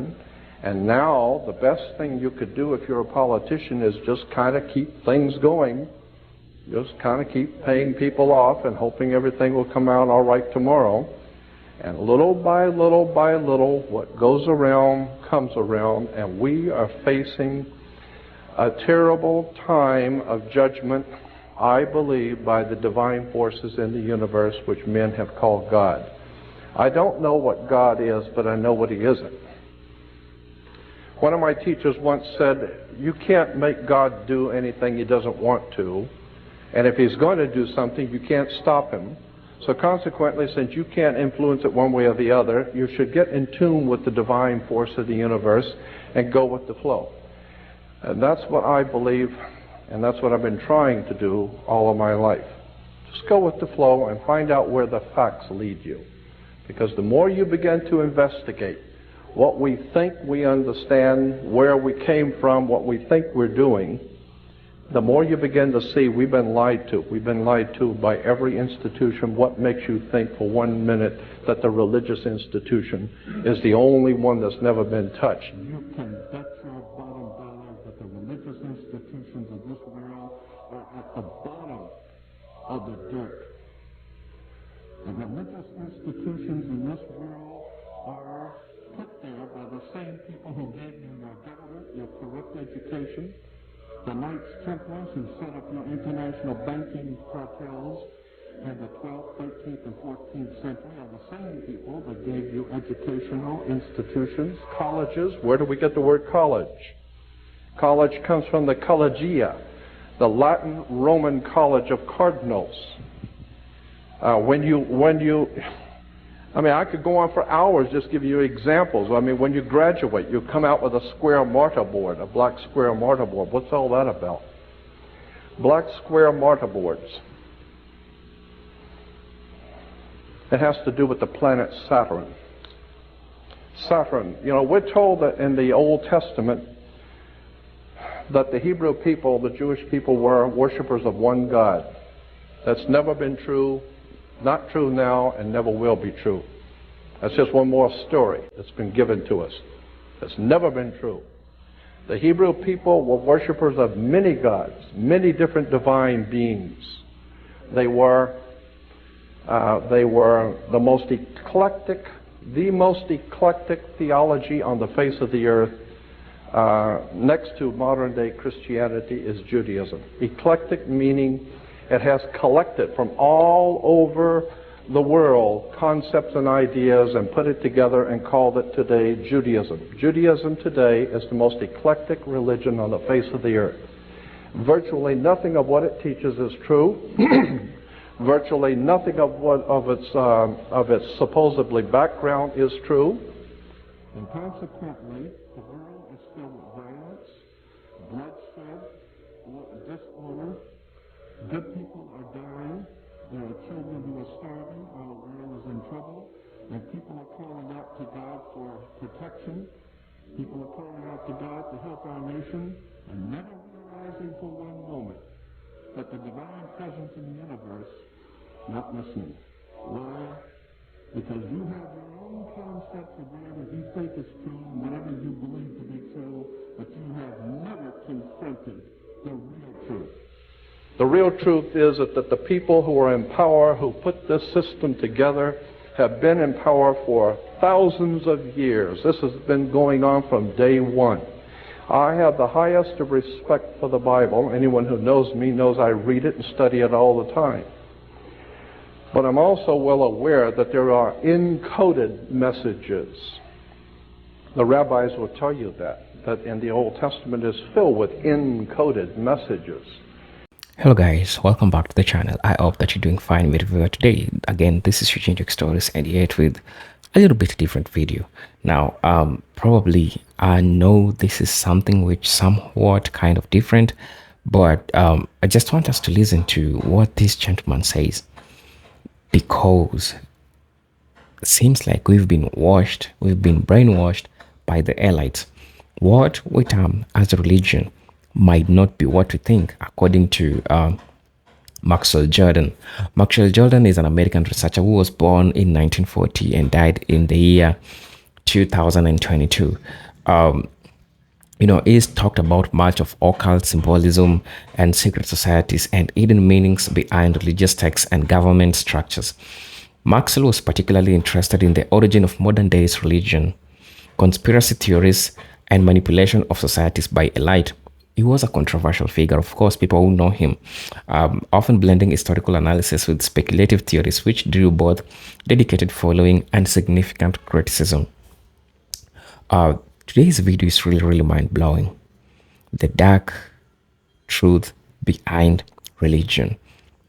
direction. And now the best thing you could do if you're a politician is just kind of keep things going. Just kind of keep paying people off and hoping everything will come out all right tomorrow. And little by little by little, what goes around comes around, and we are facing a terrible time of judgment, I believe, by the divine forces in the universe, which men have called God. I don't know what God is, but I know what He isn't. One of my teachers once said, you can't make God do anything He doesn't want to, and if He's going to do something, you can't stop Him. So consequently, since you can't influence it one way or the other, you should get in tune with the divine force of the universe and go with the flow. And that's what I believe, and that's what I've been trying to do all of my life. Just go with the flow and find out where the facts lead you. Because the more you begin to investigate what we think we understand, where we came from, what we think we're doing, the more you begin to see we've been lied to. We've been lied to by every institution. What makes you think for 1 minute that the religious institution is the only one that's never been touched? You can bet your bottom dollar that the religious institutions of this world are at the bottom of the dirt. The religious institutions in this world are put there by the same people who gave you your government, your corrupt education, the Knights Templars who set up your international banking cartels in the 12th, 13th, and 14th century are the same people that gave you educational institutions, colleges. Where do we get the word college? College comes from the collegia, the Latin Roman college of cardinals. I could go on for hours just give you examples. When you graduate, you come out with a square mortarboard, a black square mortarboard. What's all that about? Black square mortarboards. It has to do with the planet Saturn. Saturn, we're told that in the Old Testament that the Hebrew people, the Jewish people, were worshipers of one God. That's never been true, not true now, and never will be true. That's just one more story that's been given to us. That's never been true. The Hebrew people were worshipers of many gods, many different divine beings. They were the most eclectic theology on the face of the earth. Next to modern day Christianity is Judaism. Eclectic meaning it has collected from all over the world concepts and ideas and put it together and called it today Judaism. Judaism today is the most eclectic religion on the face of the earth. Virtually nothing of what it teaches is true. Virtually nothing of its supposedly background is true. And consequently, the world is filled with violence, bloodshed, disorder. Good people are dying. There are children who are starving. Our world is in trouble. And people are calling out to God for protection. People are calling out to God to help our nation, and never realizing for one moment that the divine presence in the universe not listening. Why? Because you have your own concepts of whatever you think is true, whatever you believe to be true, but you have never confronted the real truth. The real truth is that the people who are in power, who put this system together, have been in power for thousands of years. This has been going on from day one. I have the highest of respect for the Bible. Anyone who knows me knows I read it and study it all the time. But I'm also well aware that there are encoded messages. The rabbis will tell you that in the Old Testament is filled with encoded messages. Hello guys, welcome back to the channel. I hope that you're doing fine with the video today. Again, this is Reseacher Stories, and yet with a little bit different video. Now, probably I know this is something which somewhat kind of different, but I just want us to listen to what this gentleman says, because it seems like we've been brainwashed by the elites. What we term as a religion might not be what we think, according to Maxwell Jordan. Maxwell Jordan is an American researcher who was born in 1940 and died in the year 2022. He's talked about much of occult symbolism and secret societies and hidden meanings behind religious texts and government structures. Maxwell was particularly interested in the origin of modern day's religion, conspiracy theories, and manipulation of societies by elite. He was a controversial figure, of course, people who know him, often blending historical analysis with speculative theories, which drew both dedicated following and significant criticism. Today's video is really mind-blowing. The dark truth behind religion.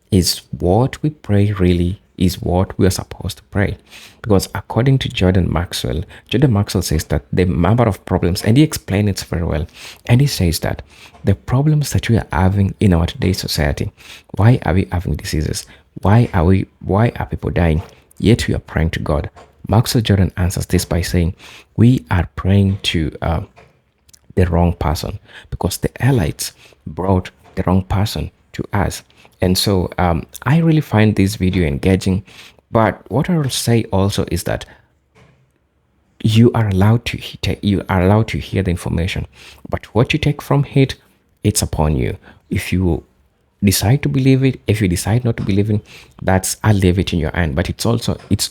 Is what we pray really is what we are supposed to pray? Because according to Jordan Maxwell says that the number of problems, and he explains it very well, and he says that the problems that we are having in our today's society, why are we having diseases? Why are people dying? Yet we are praying to God. Maxwell Jordan answers this by saying we are praying to the wrong person, because the elites brought the wrong person to us. And so I really find this video engaging. But what I will say also is that you are allowed to hear the information, but what you take from it, it's upon you. If you decide to believe it, if you decide not to believe it, I'll leave it in your hand. But it's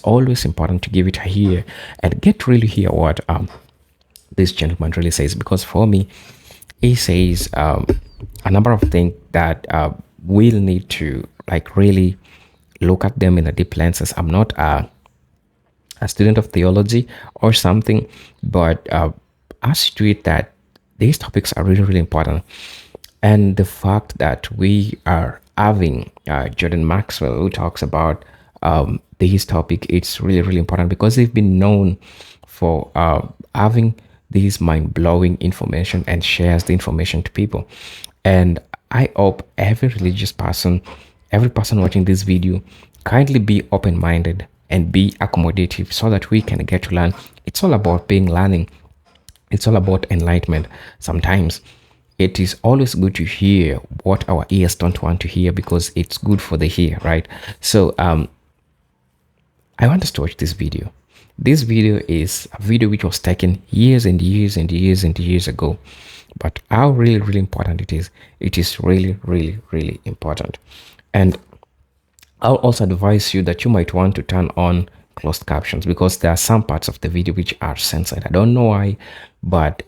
always important to give it a hear and get really hear what this gentleman really says, because for me, he says a number of things that we'll need to really look at them in a deep lenses. I'm not a student of theology or something, but I see it that these topics are really important. And the fact that we are having Jordan Maxwell, who talks about this topic, it's really important, because they've been known for having this mind-blowing information and shares the information to people. And I hope every religious person, every person watching this video, kindly be open-minded and be accommodative, so that we can get to learn. It's all about learning. It's all about enlightenment. Sometimes it is always good to hear what our ears don't want to hear, because it's good for the ear, right? So I want us to watch this video. This video is a video which was taken years and years ago. But how really important it is really important. And I'll also advise you that you might want to turn on closed captions, because there are some parts of the video which are censored. I don't know why, but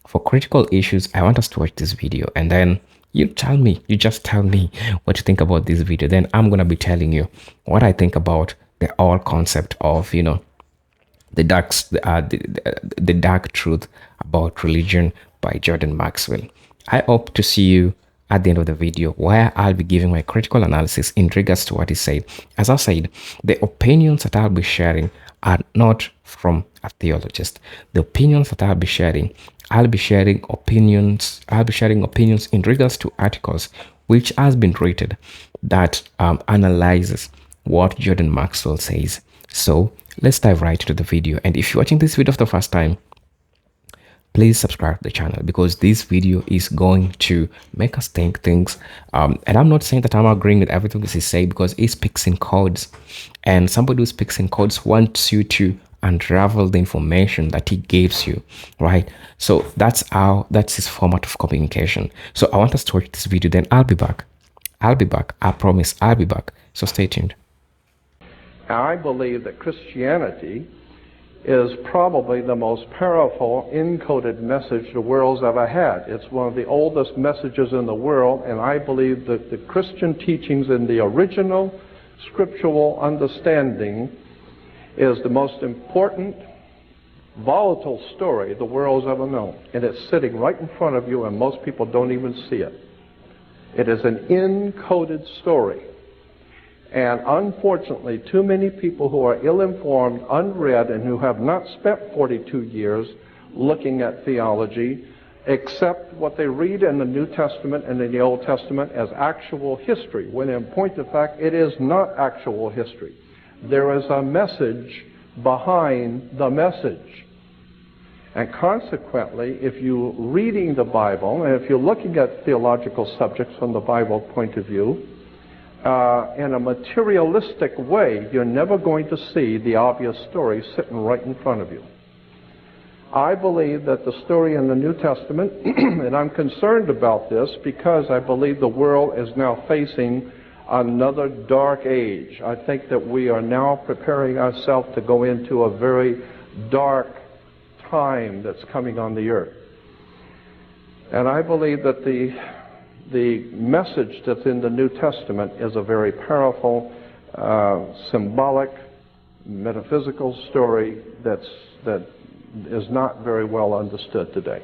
for critical issues, I want us to watch this video, and then you just tell me what you think about this video. Then I'm gonna be telling you what I think about the whole concept of the dark truth about religion by Jordan Maxwell. I hope to see you at the end of the video, where I'll be giving my critical analysis in regards to what he said. As I said, the opinions that I'll be sharing are not from a theologist. The opinions that I'll be sharing opinions in regards to articles which has been rated that analyzes what Jordan Maxwell says. So let's dive right into the video. And if you're watching this video for the first time, please subscribe to the channel, because this video is going to make us think things. And I'm not saying that I'm agreeing with everything he says, because he speaks in codes, and somebody who speaks in codes wants you to unravel the information that he gives you, right? So that's his format of communication. So I want us to watch this video, then I'll be back. I promise I'll be back. So stay tuned. I believe that Christianity is probably the most powerful encoded message the world's ever had. It's one of the oldest messages in the world, and I believe that the Christian teachings in the original scriptural understanding is the most important, volatile story the world's ever known. And it's sitting right in front of you, and most people don't even see it. It is an encoded story. And unfortunately, too many people who are ill-informed, unread, and who have not spent 42 years looking at theology accept what they read in the New Testament and in the Old Testament as actual history, when in point of fact, it is not actual history. There is a message behind the message. And consequently, if you're reading the Bible, and if you're looking at theological subjects from the Bible point of view, in a materialistic way, you're never going to see the obvious story sitting right in front of you. I believe that the story in the New Testament, and I'm concerned about this because I believe the world is now facing another dark age. I think that we are now preparing ourselves to go into a very dark time that's coming on the earth. And I believe that the message that's in the New Testament is a very powerful, symbolic, metaphysical story that is not very well understood today.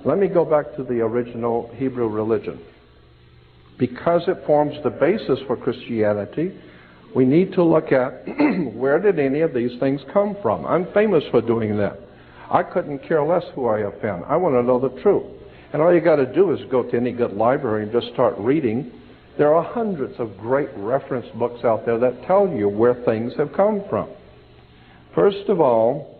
Let me go back to the original Hebrew religion. Because it forms the basis for Christianity, we need to look at where did any of these things come from. I'm famous for doing that. I couldn't care less who I offend. I want to know the truth. And all you got to do is go to any good library and just start reading. There are hundreds of great reference books out there that tell you where things have come from. First of all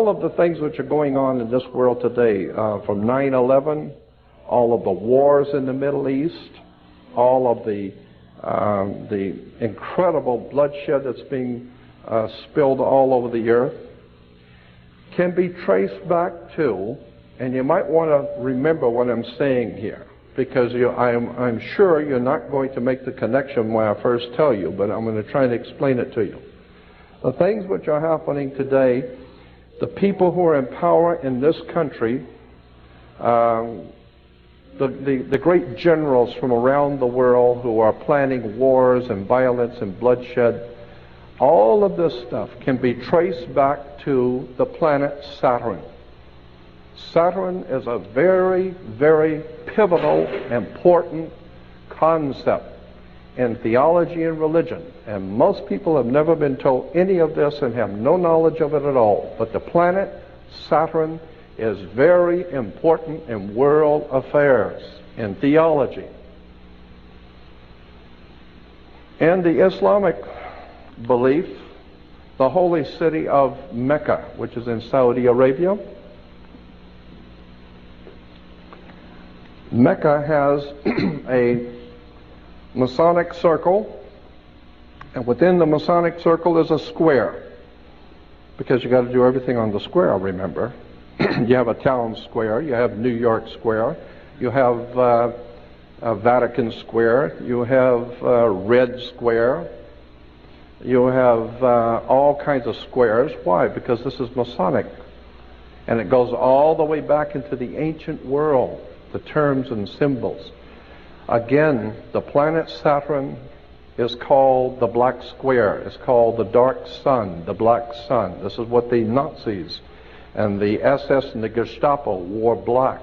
of the things which are going on in this world today, from 9/11, all of the wars in the Middle East, all of the incredible bloodshed that's being spilled all over the earth, can be traced back to, and you might want to remember what I'm saying here, because I'm sure you're not going to make the connection when I first tell you, but I'm going to try and explain it to you. The things which are happening today, the people who are in power in this country, the great generals from around the world who are planning wars and violence and bloodshed, all of this stuff can be traced back to the planet Saturn. Saturn is a very, very pivotal, important concept in theology and religion. And most people have never been told any of this and have no knowledge of it at all. But the planet Saturn is very important in world affairs, in theology. In the Islamic belief, the holy city of Mecca, which is in Saudi Arabia, Mecca has a Masonic circle, and within the Masonic circle is a square, because you got to do everything on the square, remember. You have a town square, you have New York Square, you have Vatican Square, you have Red Square, you have all kinds of squares. Why? Because this is Masonic, and it goes all the way back into the ancient world, the terms and symbols. Again, the planet Saturn is called the Black Square. It's called the Dark Sun, the Black Sun. This is what the Nazis and the SS and the Gestapo wore black.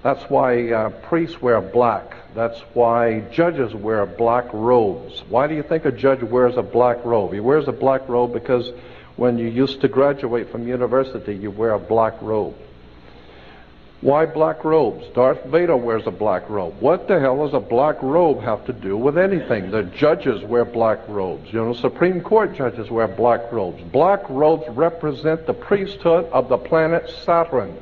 That's why priests wear black. That's why judges wear black robes. Why do you think a judge wears a black robe? He wears a black robe because when you used to graduate from university, you wear a black robe. Why black robes? Darth Vader wears a black robe. What the hell does a black robe have to do with anything? The judges wear black robes. You know, Supreme Court judges wear black robes. Black robes represent the priesthood of the planet Saturn,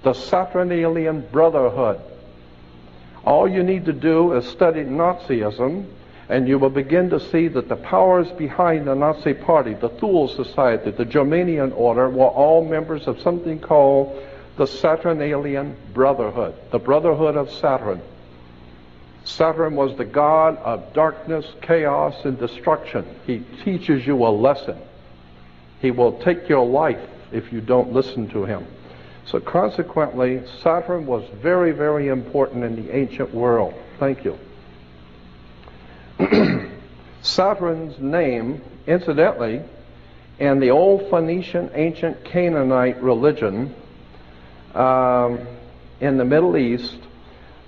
the Saturnalian Brotherhood. All you need to do is study Nazism, and you will begin to see that the powers behind the Nazi Party, the Thule Society, the Germanian Order, were all members of something called the Saturnalian Brotherhood, the Brotherhood of Saturn. Saturn was the god of darkness, chaos, and destruction. He teaches you a lesson. He will take your life if you don't listen to him. So consequently, Saturn was very, very important in the ancient world. Thank you. Saturn's name, incidentally, in the old Phoenician, ancient Canaanite religion, in the Middle East,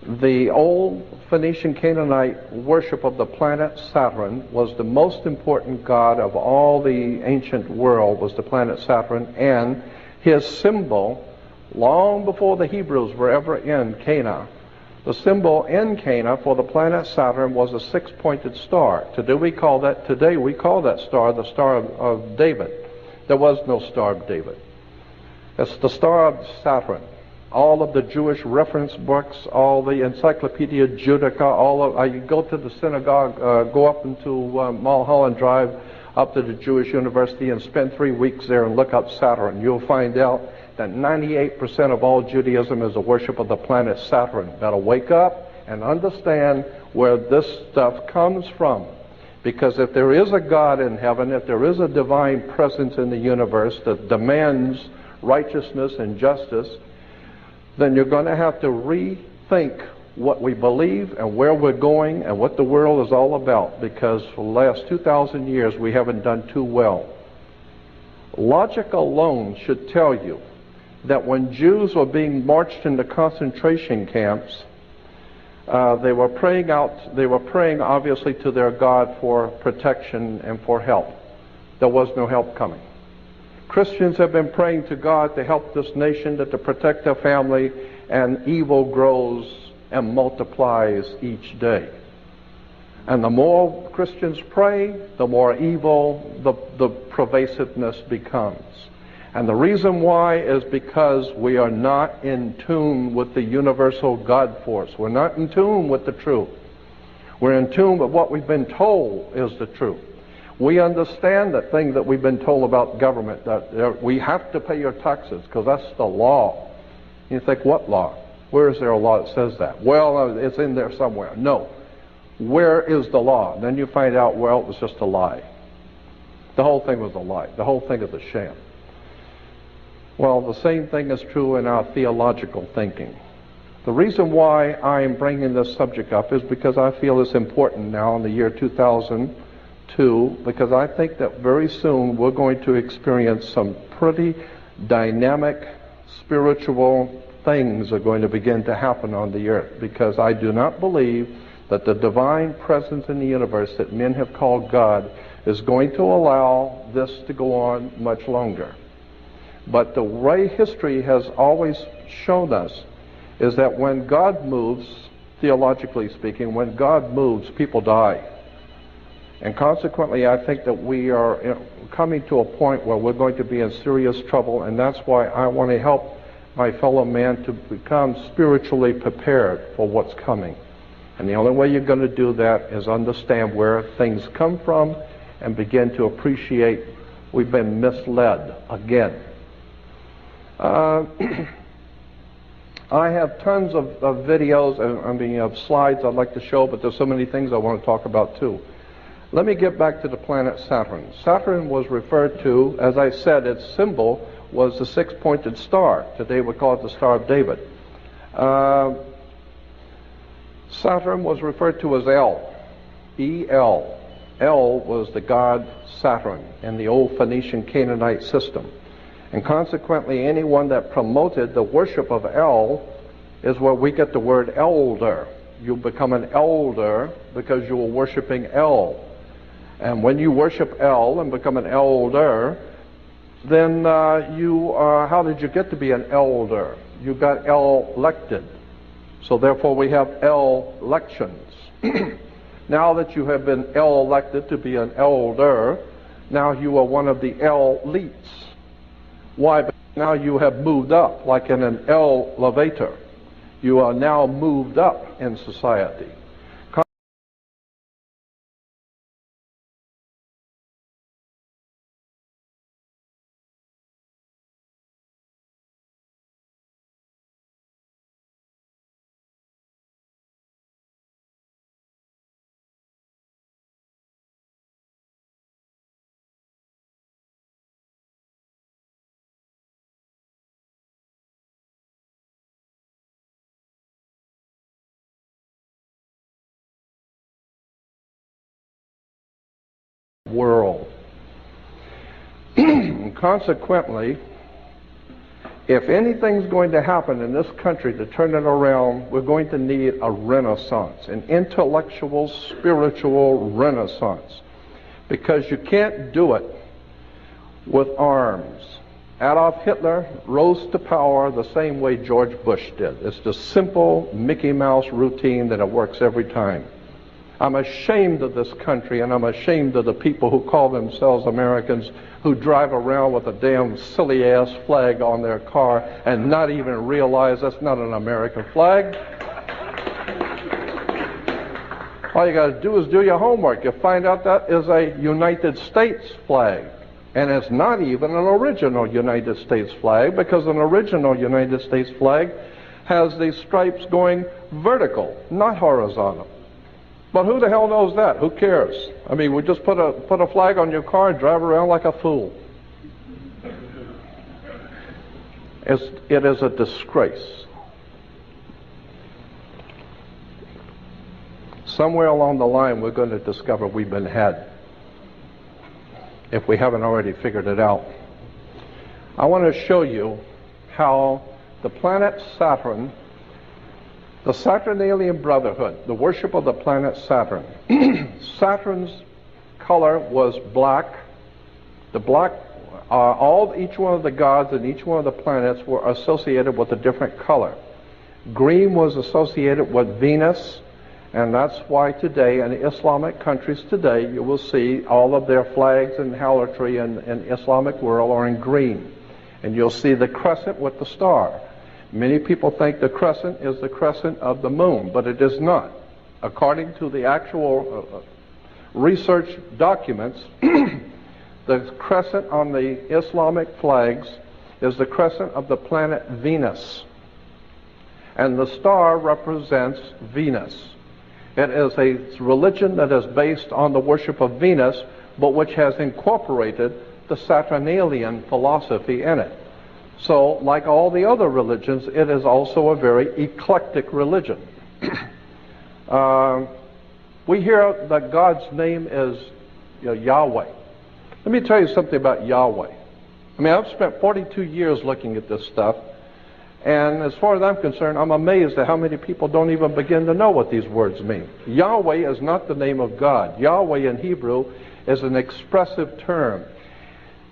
the old Phoenician Canaanite worship of the planet Saturn was the most important god of all the ancient world, was the planet Saturn, and his symbol, long before the Hebrews were ever in Canaan, the symbol in Canaan for the planet Saturn was a six-pointed star. Today we call that star the Star of David. There was no Star of David. It's the Star of Saturn. All of the Jewish reference books, all the Encyclopedia Judaica, you go to the synagogue, go up into Mulholland Drive, up to the Jewish University and spend 3 weeks there and look up Saturn. You'll find out that 98% of all Judaism is the worship of the planet Saturn. Better wake up and understand where this stuff comes from. Because if there is a God in heaven, if there is a divine presence in the universe that demands righteousness and justice, then you're going to have to rethink what we believe and where we're going and what the world is all about, because for the last 2,000 years we haven't done too well. Logic alone should tell you that when Jews were being marched into concentration camps, they were praying obviously to their God for protection and for help. There was no help coming. Christians have been praying to God to help this nation, to protect their family, and evil grows and multiplies each day. And the more Christians pray, the more evil the pervasiveness becomes. And the reason why is because we are not in tune with the universal God force. We're not in tune with the truth. We're in tune with what we've been told is the truth. We understand that thing that we've been told about government, that we have to pay your taxes because that's the law. You think, what law? Where is there a law that says that? Well, it's in there somewhere. No. Where is the law? Then you find out, well, it was just a lie. The whole thing was a lie. The whole thing is a sham. Well, the same thing is true in our theological thinking. The reason why I am bringing this subject up is because I feel it's important now in the year 2002, because I think that very soon we're going to experience some pretty dynamic spiritual things are going to begin to happen on the earth, because I do not believe that the divine presence in the universe that men have called God is going to allow this to go on much longer. But the way history has always shown us is that when God moves, theologically speaking, when God moves, people die. And consequently, I think that we are coming to a point where we're going to be in serious trouble, and that's why I want to help my fellow man to become spiritually prepared for what's coming. And the only way you're going to do that is understand where things come from and begin to appreciate we've been misled again. I have tons of videos, of slides I'd like to show, but there's so many things I want to talk about too. Let me get back to the planet Saturn. Saturn was referred to, as I said, its symbol was the six-pointed star. Today we call it the Star of David. Saturn was referred to as El, E-L. El was the god Saturn in the old Phoenician Canaanite system. And consequently, anyone that promoted the worship of El is where we get the word elder. You become an elder because you were worshiping El. And when you worship El and become an elder, then how did you get to be an elder? You got elected. So therefore we have elections. Now that you have been elected to be an elder, now you are one of the elites. Why? Because now you have moved up, like in an elevator. You are now moved up in society. World. Consequently, if anything's going to happen in this country to turn it around, we're going to need a renaissance, an intellectual, spiritual renaissance, because you can't do it with arms. Adolf Hitler rose to power the same way George Bush did. It's the simple Mickey Mouse routine that it works every time. I'm ashamed of this country, and I'm ashamed of the people who call themselves Americans who drive around with a damn silly-ass flag on their car and not even realize that's not an American flag. All you got to do is do your homework. You'll find out that is a United States flag. And it's not even an original United States flag, because an original United States flag has these stripes going vertical, not horizontal. But who the hell knows that? Who cares? I mean, we just put a flag on your car and drive around like a fool. It is a disgrace. Somewhere along the line, we're going to discover we've been had, if we haven't already figured it out. I want to show you how the planet Saturn, the Saturnalian Brotherhood, the worship of the planet Saturn. Saturn's color was black. The black, each one of the gods and each one of the planets were associated with a different color. Green was associated with Venus, and that's why today in Islamic countries today you will see all of their flags and harlotry in Islamic world are in green. And you'll see the crescent with the star. Many people think the crescent is the crescent of the moon, but it is not. According to the actual research documents, the crescent on the Islamic flags is the crescent of the planet Venus. And the star represents Venus. It is a religion that is based on the worship of Venus, but which has incorporated the Saturnalian philosophy in it. So, like all the other religions, it is also a very eclectic religion. We hear that God's name is Yahweh. Let me tell you something about Yahweh. I mean, I've spent 42 years looking at this stuff, and as far as I'm concerned, I'm amazed at how many people don't even begin to know what these words mean. Yahweh is not the name of God. Yahweh in Hebrew is an expressive term.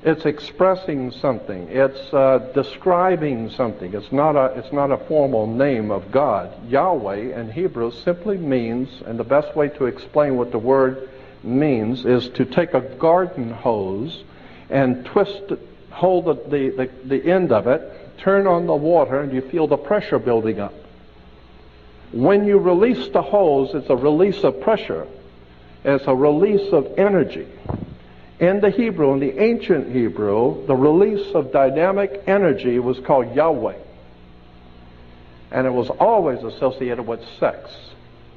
It's expressing something. It's describing something. It's not a formal name of God. Yahweh in Hebrew simply means, and the best way to explain what the word means is to take a garden hose and hold the end of it, turn on the water, and you feel the pressure building up. When you release the hose, it's a release of pressure. It's a release of energy. In the Hebrew, in the ancient Hebrew, the release of dynamic energy was called Yahweh. And it was always associated with sex.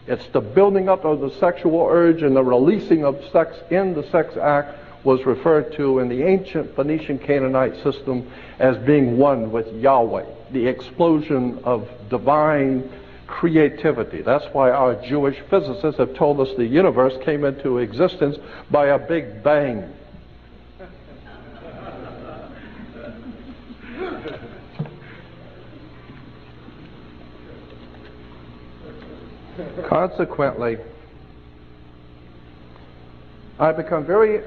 It's the building up of the sexual urge, and the releasing of sex in the sex act was referred to in the ancient Phoenician Canaanite system as being one with Yahweh, the explosion of divine creativity. That's why our Jewish physicists have told us the universe came into existence by a big bang. Consequently, I become very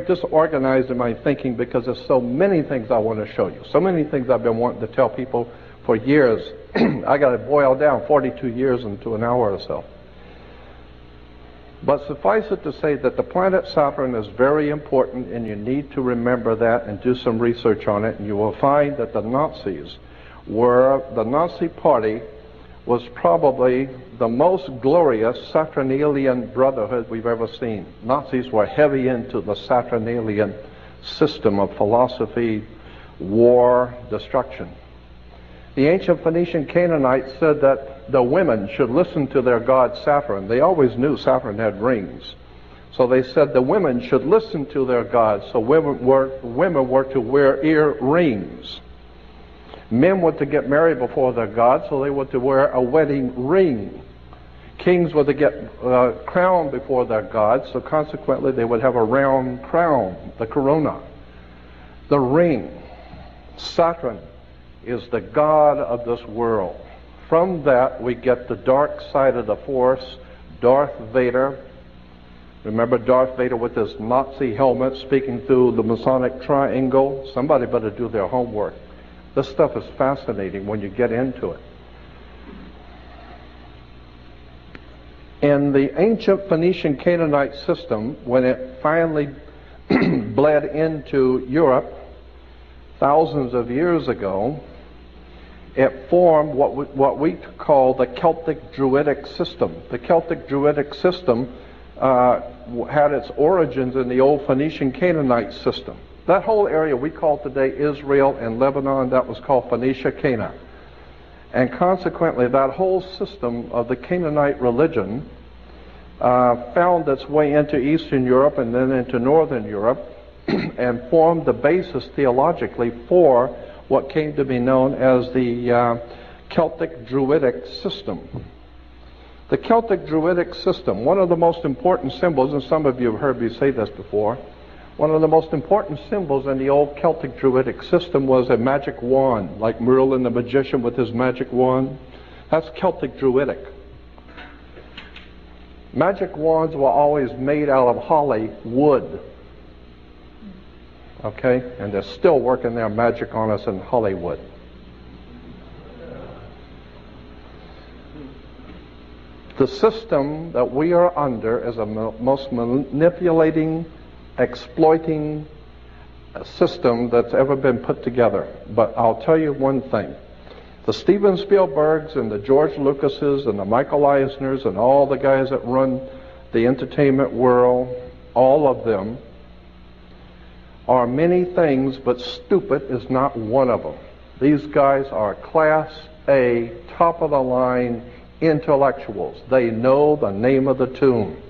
disorganized in my thinking because there's so many things I want to show you. So many things I've been wanting to tell people for years. I got to boil down 42 years into an hour or so. But suffice it to say that the planet Saturn is very important, and you need to remember that and do some research on it, and you will find that the Nazi Party was probably the most glorious Saturnalian brotherhood we've ever seen. Nazis were heavy into the Saturnalian system of philosophy, war, destruction. The ancient Phoenician Canaanites said that the women should listen to their god Saturn. They always knew Saturn had rings. So they said the women should listen to their gods, so women were to wear earrings. Men were to get married before their god, so they were to wear a wedding ring. Kings were to get crowned before their gods, so consequently they would have a round crown, the corona. The ring. Saturn is the god of this world. From that we get the dark side of the force, Darth Vader. Remember Darth Vader with his Nazi helmet speaking through the Masonic triangle? Somebody better do their homework. This stuff is fascinating when you get into it. In the ancient Phoenician Canaanite system, when it finally bled into Europe thousands of years ago, it formed what we call the Celtic Druidic system. The Celtic Druidic system had its origins in the old Phoenician Canaanite system. That whole area we call today Israel and Lebanon, that was called Phoenicia Cana. And consequently, that whole system of the Canaanite religion found its way into Eastern Europe and then into Northern Europe and formed the basis theologically for what came to be known as the Celtic Druidic system. The Celtic Druidic system, one of the most important symbols, and some of you have heard me say this before, one of the most important symbols in the old Celtic Druidic system was a magic wand, like Merlin the magician with his magic wand. That's Celtic Druidic. Magic wands were always made out of holly wood. Okay? And they're still working their magic on us in Hollywood. The system that we are under is a most manipulating, exploiting system that's ever been put together. But I'll tell you one thing. The Steven Spielbergs and the George Lucases and the Michael Eisners and all the guys that run the entertainment world, all of them are many things, but stupid is not one of them. These guys are Class A, top-of-the-line intellectuals. They know the name of the tune.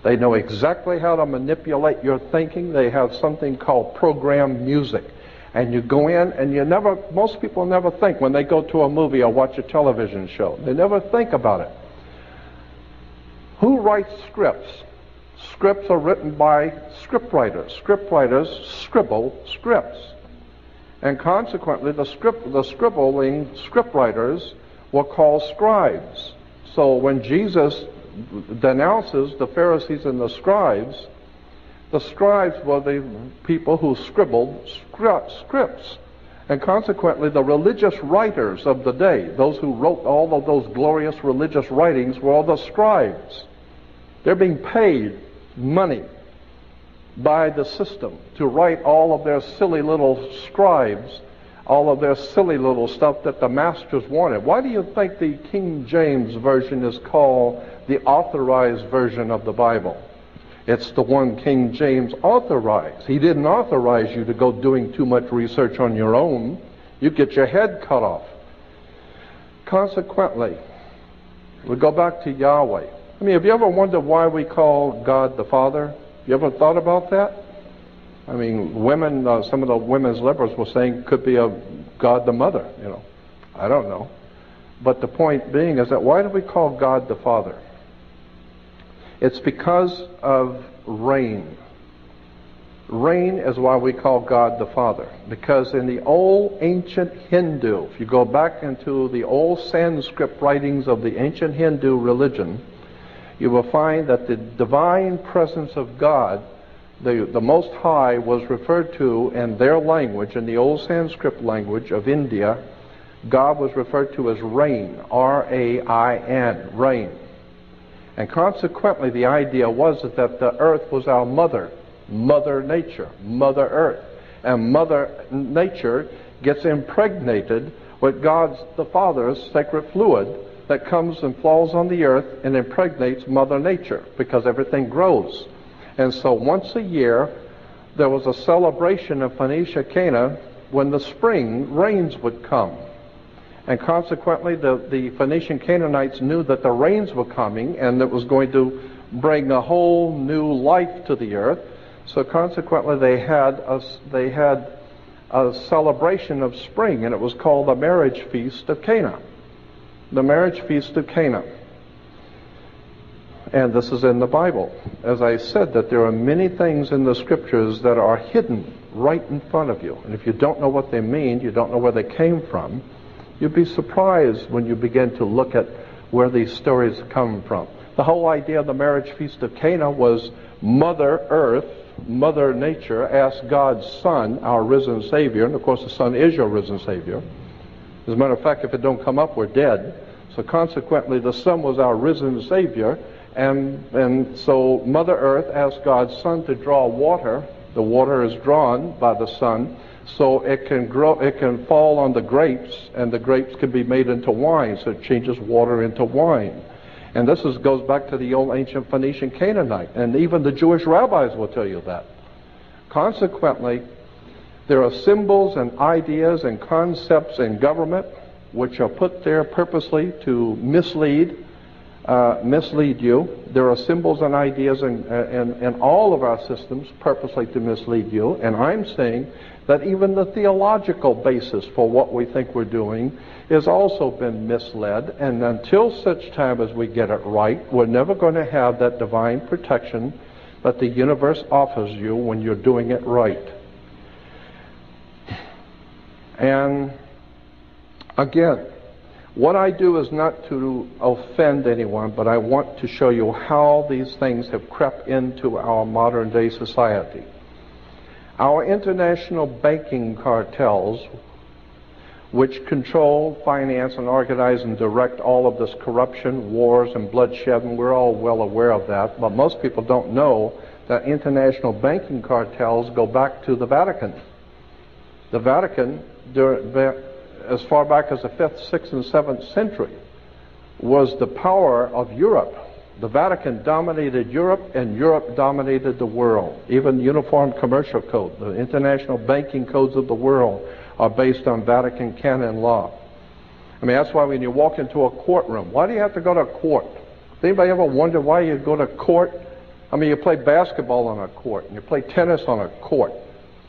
They know exactly how to manipulate your thinking. They have something called programmed music. And you go in and most people never think when they go to a movie or watch a television show. They never think about it. Who writes scripts? Scripts are written by scriptwriters. Scriptwriters scribble scripts. And consequently, the scribbling scriptwriters were called scribes. So when Jesus denounces the Pharisees and the scribes were the people who scribbled scripts. And consequently, the religious writers of the day, those who wrote all of those glorious religious writings, were all the scribes. They're being paid money by the system to write all of their silly little scribes, all of their silly little stuff that the masters wanted. Why do you think the King James Version is called the authorized version of the Bible? It's the one King James authorized. He didn't authorize you to go doing too much research on your own. You get your head cut off. Consequently, we go back to Yahweh. I mean, have you ever wondered why we call God the Father? You ever thought about that? I mean, women, some of the women's liberals were saying could be a God the Mother, you know. I don't know. But the point being is that why do we call God the Father? It's because of rain. Rain is why we call God the Father. Because in the old ancient Hindu, if you go back into the old Sanskrit writings of the ancient Hindu religion, you will find that the divine presence of God, the Most High, was referred to in their language, in the old Sanskrit language of India. God was referred to as rain, R-A-I-N, rain. And consequently, the idea was that the earth was our mother, Mother Nature, Mother Earth. And Mother Nature gets impregnated with God's, the Father's, sacred fluid that comes and falls on the earth and impregnates Mother Nature, because everything grows. And so once a year, there was a celebration of Phoenicia Cana when the spring rains would come. And consequently, the Phoenician Canaanites knew that the rains were coming and it was going to bring a whole new life to the earth. So consequently, they had a celebration of spring, and it was called the marriage feast of Cana. The marriage feast of Cana. And this is in the Bible. As I said, that there are many things in the scriptures that are hidden right in front of you. And if you don't know what they mean, you don't know where they came from, you'd be surprised when you begin to look at where these stories come from. The whole idea of the marriage feast of Cana was Mother Earth, Mother Nature asked God's Son, our risen Savior, and of course the Son is your risen Savior. As a matter of fact, if it don't come up, we're dead. So consequently, the Son was our risen Savior, and so Mother Earth asked God's Son to draw water The water is drawn by the sun, so it can grow, it can fall on the grapes, and the grapes can be made into wine, so it changes water into wine. And this goes back to the old ancient Phoenician Canaanite, and even the Jewish rabbis will tell you that. Consequently, there are symbols and ideas and concepts in government which are put there purposely to mislead you. There are symbols and ideas in all of our systems purposely to mislead you. And I'm saying that even the theological basis for what we think we're doing has also been misled. And until such time as we get it right, we're never going to have that divine protection that the universe offers you when you're doing it right. And again, what I do is not to offend anyone, but I want to show you how these things have crept into our modern day society. Our international banking cartels, which control, finance, and organize and direct all of this corruption, wars, and bloodshed, and we're all well aware of that, but most people don't know that international banking cartels go back to the Vatican. The Vatican, as far back as the 5th, 6th, and 7th century, was the power of Europe. The Vatican dominated Europe, and Europe dominated the world. Even the Uniform Commercial Code, the international banking codes of the world, are based on Vatican canon law. I mean, that's why when you walk into a courtroom, why do you have to go to a court? Does anybody ever wonder why you go to court? I mean, you play basketball on a court, and you play tennis on a court.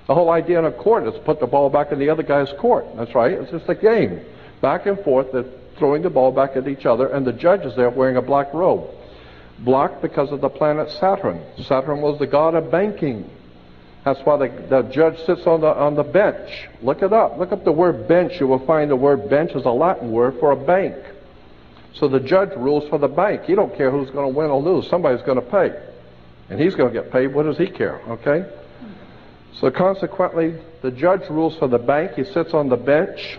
The whole idea in a court is to put the ball back in the other guy's court. That's right. It's just a game. Back and forth, they're throwing the ball back at each other, and the judge is there wearing a black robe. Black because of the planet Saturn. Saturn was the god of banking. That's why the judge sits on the bench. Look it up. Look up the word bench. You will find the word bench is a Latin word for a bank. So the judge rules for the bank. He don't care who's going to win or lose. Somebody's going to pay. And he's going to get paid. What does he care? Okay? So consequently, the judge rules for the bank. He sits on the bench.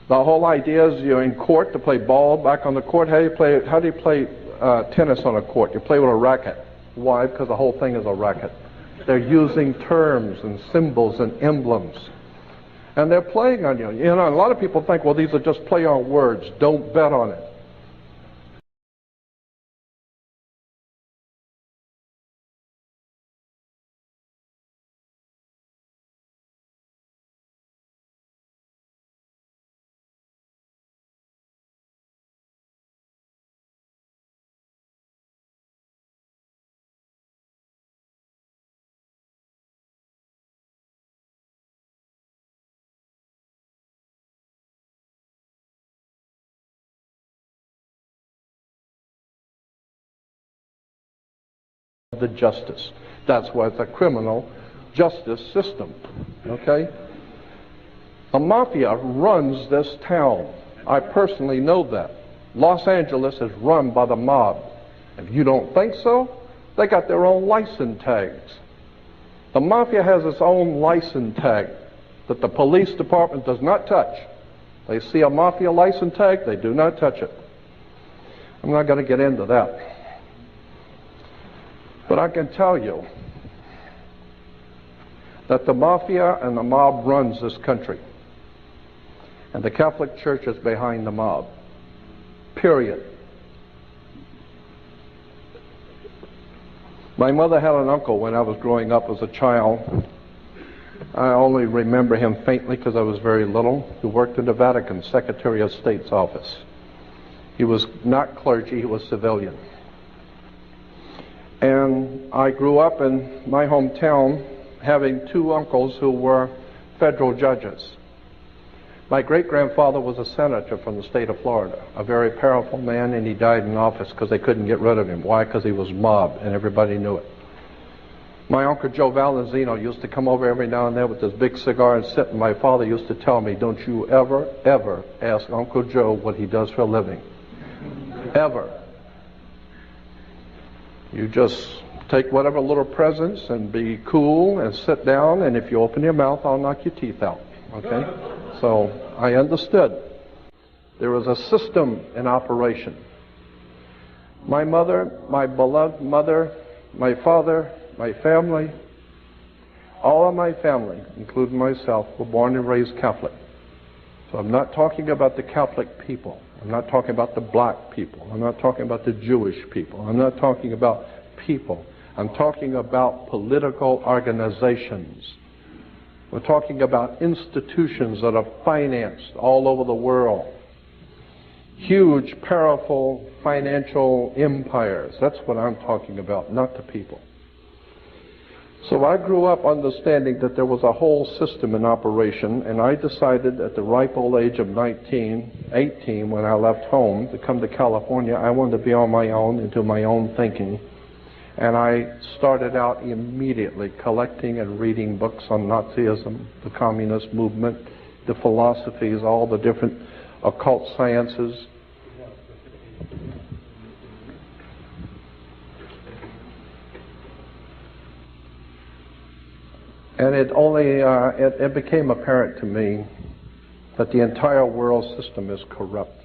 The whole idea is you're in court to play ball back on the court. How do you play tennis on a court? You play with a racket. Why? Because the whole thing is a racket. They're using terms and symbols and emblems. And they're playing on you. You know, a lot of people think, well, these are just play on words. Don't bet on it. The justice. That's why it's a criminal justice system. Okay? The mafia runs this town. I personally know that. Los Angeles is run by the mob. If you don't think so, they got their own license tags. The mafia has its own license tag that the police department does not touch. They see a mafia license tag, they do not touch it. I'm not going to get into that. But I can tell you that the mafia and the mob runs this country. And the Catholic Church is behind the mob. Period. My mother had an uncle when I was growing up as a child. I only remember him faintly because I was very little, who worked in the Vatican Secretary of State's office. He was not clergy, he was civilian. And I grew up in my hometown having two uncles who were federal judges. My great-grandfather was a senator from the state of Florida, a very powerful man, and he died in office because they couldn't get rid of him. Why? Because he was mobbed, and everybody knew it. My Uncle Joe Valenzino used to come over every now and then with this big cigar and sit, and my father used to tell me, don't you ever, ever ask Uncle Joe what he does for a living. Ever. You just take whatever little presents and be cool and sit down, and if you open your mouth, I'll knock your teeth out. Okay? So I understood. There was a system in operation. My mother, my beloved mother, my father, my family, All of my family, including myself, were born and raised Catholic. So I'm not talking about the Catholic people. I'm not talking about the black people. I'm not talking about the Jewish people. I'm not talking about people. I'm talking about political organizations. We're talking about institutions that are financed all over the world. Huge, powerful financial empires. That's what I'm talking about, not the people. So I grew up understanding that there was a whole system in operation, and I decided at the ripe old age of 18, when I left home to come to California, I wanted to be on my own and do my own thinking. And I started out immediately collecting and reading books on Nazism, the communist movement, the philosophies, all the different occult sciences. And it became apparent to me that the entire world system is corrupt.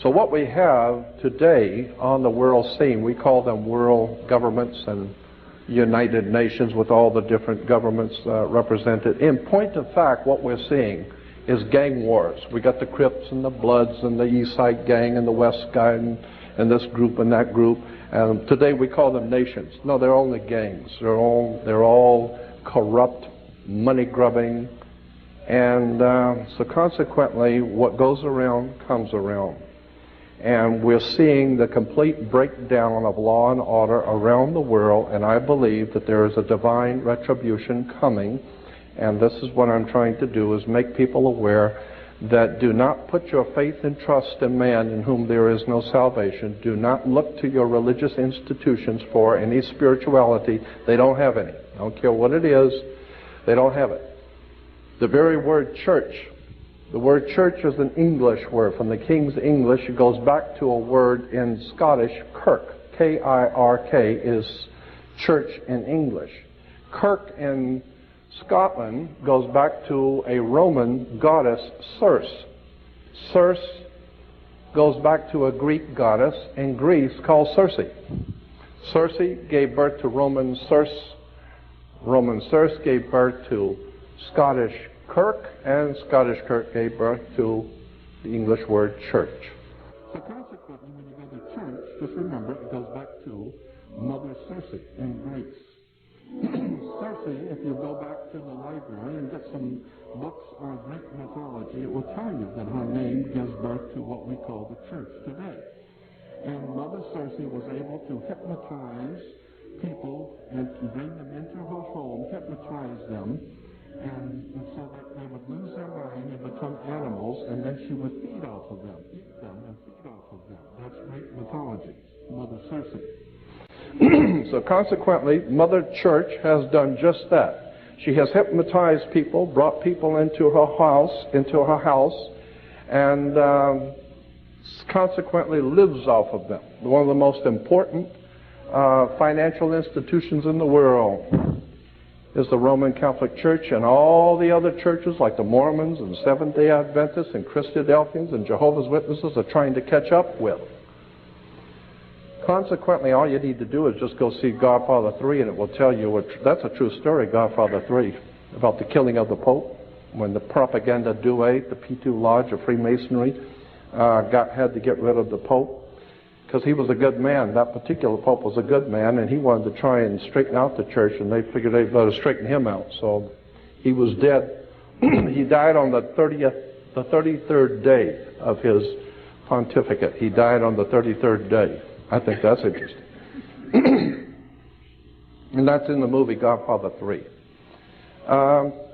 So what we have today on the world scene, we call them world governments and United Nations with all the different governments represented. In point of fact, what we're seeing is gang wars. We got the Crips and the Bloods and the East Side Gang and the West Side and this group and that group. And today we call them nations. No, they're only gangs. They're all corrupt, money grubbing, and so consequently what goes around comes around. And we're seeing the complete breakdown of law and order around the world, and I believe that there is a divine retribution coming, and this is what I'm trying to do, is make people aware that do not put your faith and trust in man in whom there is no salvation. Do not look to your religious institutions for any spirituality. They don't have any. I don't care what it is, they don't have it. The very word church, the word church is an English word. From the King's English, it goes back to a word in Scottish, kirk. K-I-R-K is church in English. Kirk in Scotland goes back to a Roman goddess, Circe. Circe goes back to a Greek goddess in Greece called Circe. Circe gave birth to Roman Circe. Roman Circe gave birth to Scottish Kirk, and Scottish Kirk gave birth to the English word church. So consequently, when you go to church, just remember it goes back to Mother Circe in Greece. Circe, if you go back to the library and get some books on Greek mythology, it will tell you that her name gives birth to what we call the church today. And Mother Circe was able to hypnotize people and bring them into her home, hypnotize them, and so that they would lose their mind and become animals, and then she would feed off of them, eat them, and feed off of them. That's Greek mythology, Mother Circe. So consequently, Mother Church has done just that. She has hypnotized people, brought people into her house, and consequently lives off of them. One of the most important financial institutions in the world is the Roman Catholic Church, and all the other churches like the Mormons and Seventh-day Adventists and Christadelphians and Jehovah's Witnesses are trying to catch up with. Consequently, all you need to do is just go see Godfather 3, and it will tell you, that's a true story, Godfather 3, about the killing of the Pope, when the propaganda duet, the P2 Lodge of Freemasonry, had to get rid of the Pope, because he was a good man. That particular Pope was a good man, and he wanted to try and straighten out the church, and they figured they'd better straighten him out. So he was dead. He died on the 33rd day of his pontificate. He died on the 33rd day. I think that's interesting. And that's in the movie Godfather 3.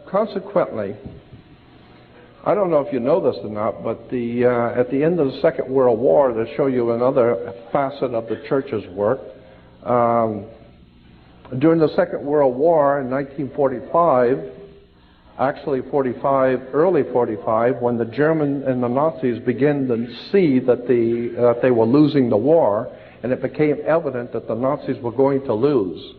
Consequently, I don't know if you know this or not, but at the end of the Second World War, to show you another facet of the church's work, during the Second World War in 1945, actually early 45, when the Germans and the Nazis began to see that they were losing the war, and it became evident that the Nazis were going to lose,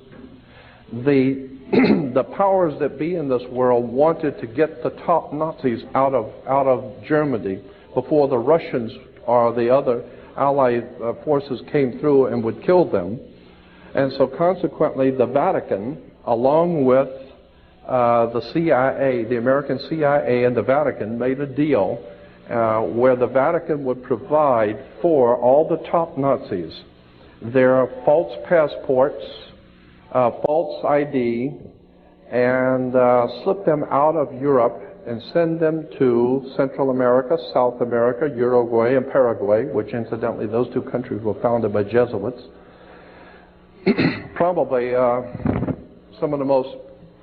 the powers that be in this world wanted to get the top Nazis out of Germany before the Russians or the other Allied forces came through and would kill them. And so consequently, the Vatican, along with the CIA, the American CIA and the Vatican made a deal where the Vatican would provide for all the top Nazis their false passports, false ID, and slip them out of Europe and send them to Central America, South America, Uruguay, and Paraguay, which incidentally those two countries were founded by Jesuits. Probably some of the most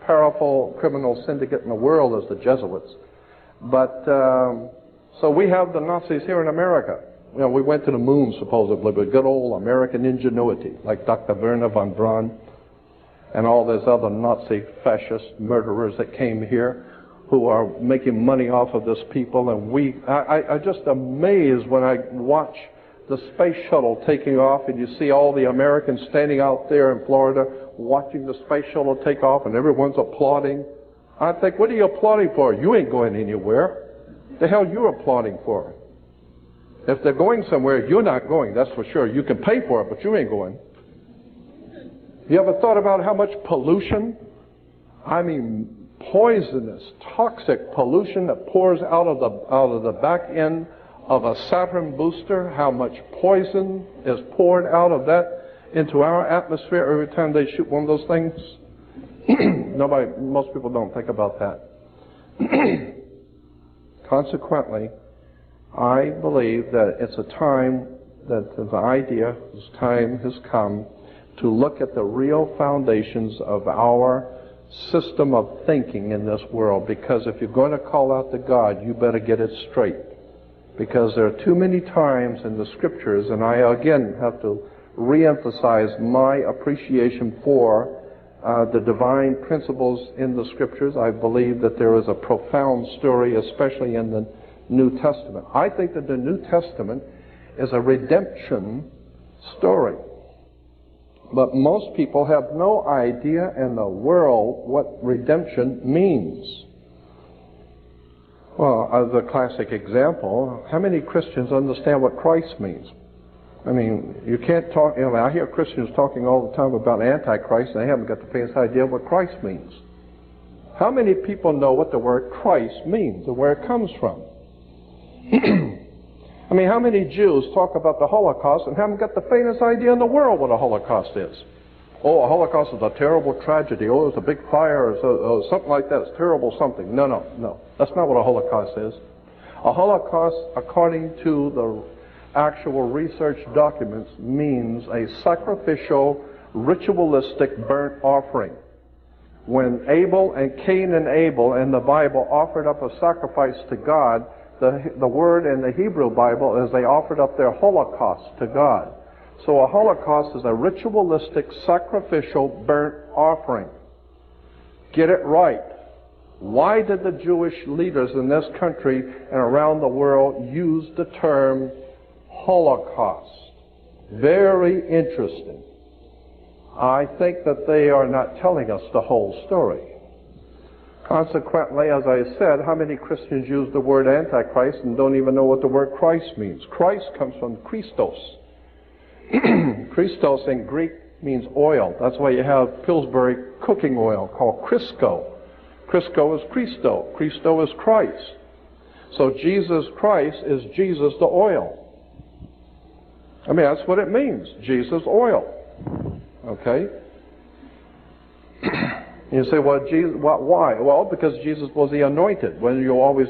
powerful criminal syndicate in the world is the Jesuits. But so we have the Nazis here in America. You know, we went to the moon supposedly with good old American ingenuity, like Dr. Werner von Braun and all those other Nazi fascist murderers that came here who are making money off of this people. And I'm just amazed when I watch the space shuttle taking off and you see all the Americans standing out there in Florida watching the space shuttle take off and everyone's applauding. I think, what are you applauding for? You ain't going anywhere. The hell you applauding for? If they're going somewhere, you're not going, that's for sure. You can pay for it, but you ain't going. You ever thought about how much pollution, I mean poisonous, toxic pollution that pours out of the back end of a Saturn booster, how much poison is poured out of that into our atmosphere every time they shoot one of those things? Most people don't think about that. Consequently, I believe that it's a time that the idea, this time has come to look at the real foundations of our system of thinking in this world, because if you're going to call out to God, you better get it straight. Because there are too many times in the scriptures, and I again have to re-emphasize my appreciation for the divine principles in the scriptures. I believe that there is a profound story, especially in the New Testament. I think that the New Testament is a redemption story. But most people have no idea in the world what redemption means. Well, as a classic example, how many Christians understand what Christ means? I mean, you can't talk, you know, I hear Christians talking all the time about Antichrist, and they haven't got the faintest idea what Christ means. How many people know what the word Christ means and where it comes from? I mean, how many Jews talk about the Holocaust and haven't got the faintest idea in the world what a Holocaust is? Oh, a Holocaust is a terrible tragedy. Oh, it's a big fire or something like that. It's terrible something. No. That's not what a Holocaust is. A Holocaust, according to the actual research documents, means a sacrificial, ritualistic burnt offering. When Abel and Cain and Abel in the Bible offered up a sacrifice to God, the word in the Hebrew Bible is they offered up their holocaust to God. So a holocaust is a ritualistic, sacrificial, burnt offering. Get it right. Why did the Jewish leaders in this country and around the world use the term Holocaust? Very interesting. I think that they are not telling us the whole story. Consequently, as I said, how many Christians use the word Antichrist and don't even know what the word Christ means? Christ comes from Christos. Christos in Greek means oil. That's why you have Pillsbury cooking oil called Crisco. Crisco is Christo. Christo is Christ. So Jesus Christ is Jesus the oil. I mean, that's what it means. Jesus oil. Okay? You say, well, Jesus, why? Well, because Jesus was the anointed. When you always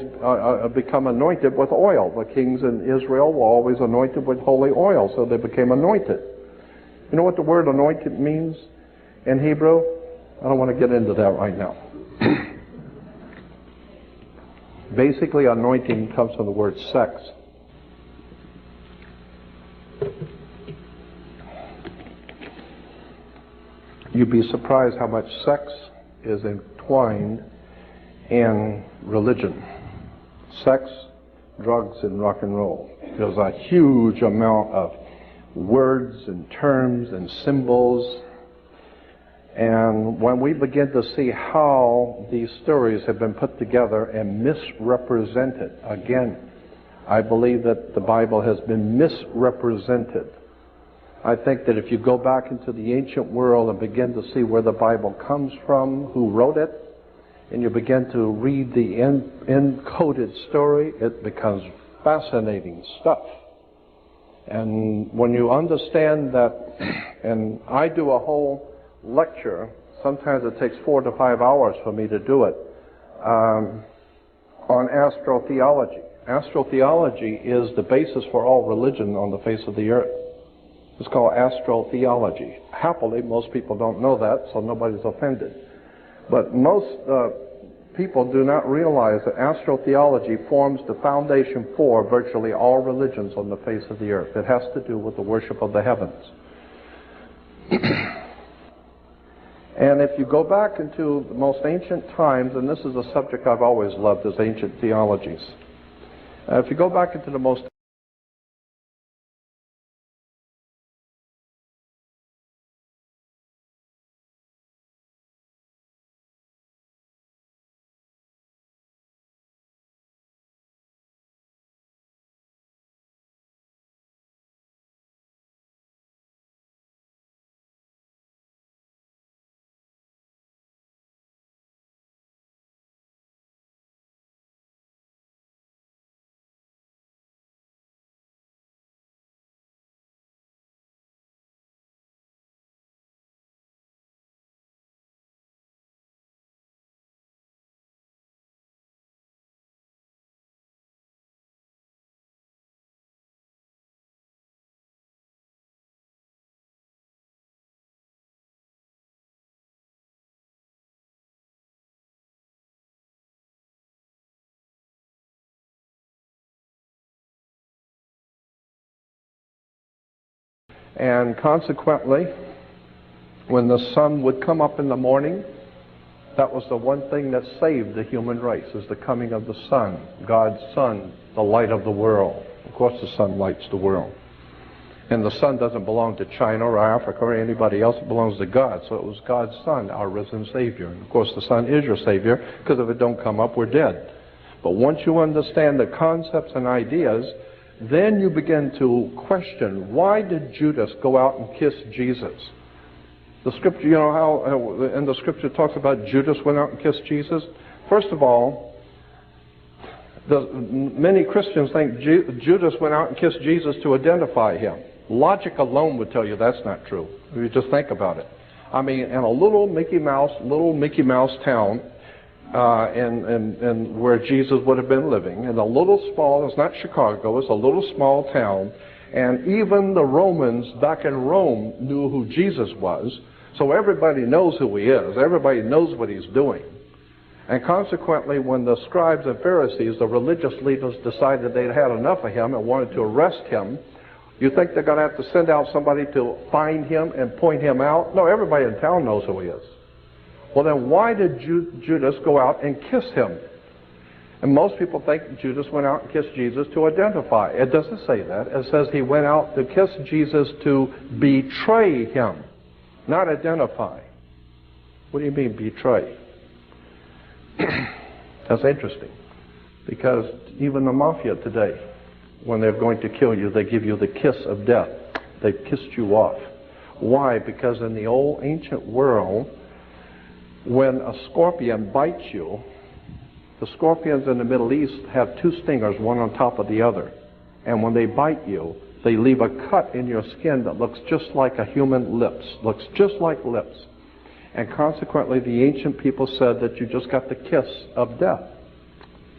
become anointed with oil. The kings in Israel were always anointed with holy oil, so they became anointed. You know what the word anointed means in Hebrew? I don't want to get into that right now. Basically, anointing comes from the word sex. You'd be surprised how much sex is entwined in religion. Sex, drugs, and rock and roll. There's a huge amount of words and terms and symbols. And when we begin to see how these stories have been put together and misrepresented, again, I believe that the Bible has been misrepresented. I think that if you go back into the ancient world and begin to see where the Bible comes from, who wrote it, and you begin to read the encoded story, it becomes fascinating stuff. And when you understand that, and I do a whole lecture, sometimes it takes 4 to 5 hours for me to do it, on astro-theology. Astro-theology is the basis for all religion on the face of the earth. It's called astro-theology. Happily, most people don't know that, so nobody's offended. But most people do not realize that astro-theology forms the foundation for virtually all religions on the face of the earth. It has to do with the worship of the heavens. And if you go back into the most ancient times, and this is a subject I've always loved, is ancient theologies. If you go back into the most And consequently, when the sun would come up in the morning, that was the one thing that saved the human race, is the coming of the sun, God's sun, the light of the world. Of course the sun lights the world. And the sun doesn't belong to China or Africa or anybody else, it belongs to God. So it was God's Son, our risen Savior. And of course the sun is your Savior, because if it don't come up, we're dead. But once you understand the concepts and ideas, then you begin to question, why did Judas go out and kiss Jesus? The scripture, you know how in the scripture talks about Judas went out and kissed Jesus? First of all, many Christians think Judas went out and kissed Jesus to identify him. Logic alone would tell you that's not true. If you just think about it. I mean, in a little Mickey Mouse town, and where Jesus would have been living, in a little small, it's not Chicago, it's a little small town, and even the Romans back in Rome knew who Jesus was, so everybody knows who he is, everybody knows what he's doing. And consequently, when the scribes and Pharisees, the religious leaders, decided they'd had enough of him and wanted to arrest him, you think they're going to have to send out somebody to find him and point him out? No, everybody in town knows who he is. Well, then why did Judas go out and kiss him? And most people think Judas went out and kissed Jesus to identify. It doesn't say that. It says he went out to kiss Jesus to betray him, not identify. What do you mean, betray? That's interesting. Because even the mafia today, when they're going to kill you, they give you the kiss of death. They've kissed you off. Why? Because in the old ancient world, when a scorpion bites you, the scorpions in the Middle East have two stingers, one on top of the other. And when they bite you, they leave a cut in your skin that looks just like a human lips, looks just like lips. And consequently, the ancient people said that you just got the kiss of death.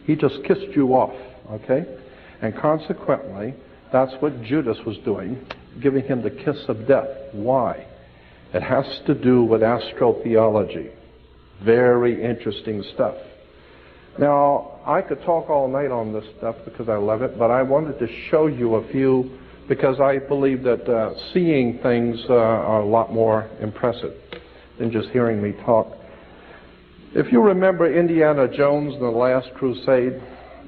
He just kissed you off, okay? And consequently, that's what Judas was doing, giving him the kiss of death. Why? It has to do with astro-theology. Very interesting stuff. Now, I could talk all night on this stuff because I love it, but I wanted to show you a few because I believe that seeing things are a lot more impressive than just hearing me talk. If you remember Indiana Jones and the Last Crusade,